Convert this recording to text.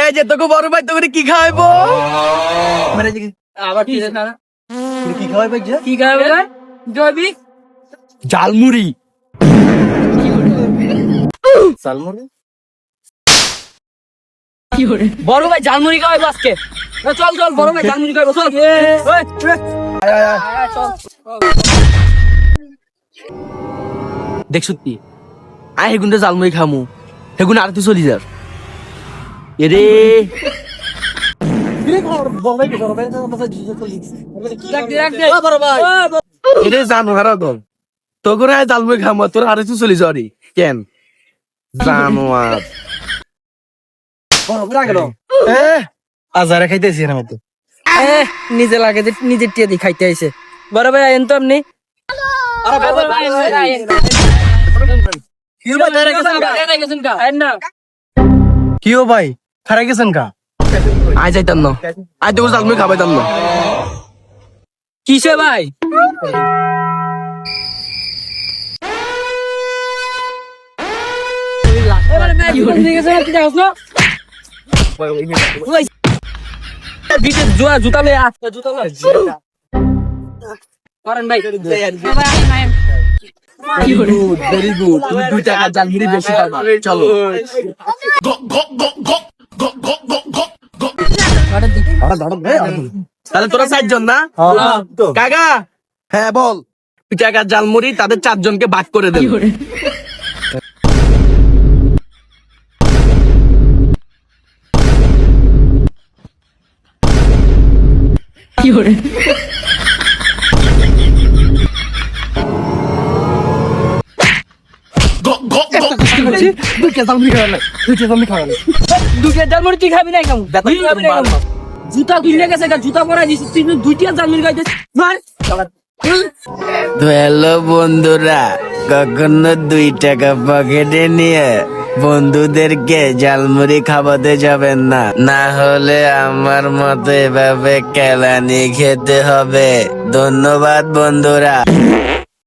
এই যে তোকে বড় ভাই তোকে কি খাওয়াইবো? আবার কি খাওয়াইবে? কি খাবে জৈবিক ঝালমুড়ি। বড় ভাই ঝালমুড়ি খাওয়াইবো আজকে। চল চল বড় ভাই ঝালমুড়ি খাওয়াইবো চল। দেখ সত্যি আয় হেগুনটা ঝালমুড়ি খামু, হেগুন আর তুই চলি যার এরে। এরে জানো হারা দল তোকে ঝালমুড়ি খামু, তোর আর তুই চলি যারি কেন জানো? আর আজারে খাইতেছি না মতো নিজে লাগে যে নিজের টিয়া দিয়ে খাইতে আইছে। বড় ভাই আইন তো আপনি। কি ও ভাই খারাই গেছেন কা? আয় যাইতাম না, আয় তোকে ঝালমুড়ি খাবাইতাম না। কিসে ভাই? জুতা লয়ে আস, জুতা লয়ে করেন ভাই। ভেরি গুড, তুমি 2 টাকা ঝালমুড়ি বেশি পাবা। চলো তাহলে তোরা 4 জন না? কাকা হ্যাঁ বল। 2 টাকা ঝালমুড়ি তাদের 4 জনকে ভাগ করে দেব। কি করে দুইটা জালমুড়ি তুই খাবি না কেমন? জুতা কিনে গেছে, জুতা পরা দিছিস তুই, দুইটা জালমুড়ি খাইতে মার। তো হ্যালো বন্ধুরা, কখনো 2 টাকা পকেটে নিয়ে বন্ধুদেরকে ঝালমুড়ি খাওয়াতে যাবেন না, না হলে আমার মতো এভাবে কেলানি খেতে হবে। ধন্যবাদ বন্ধুরা।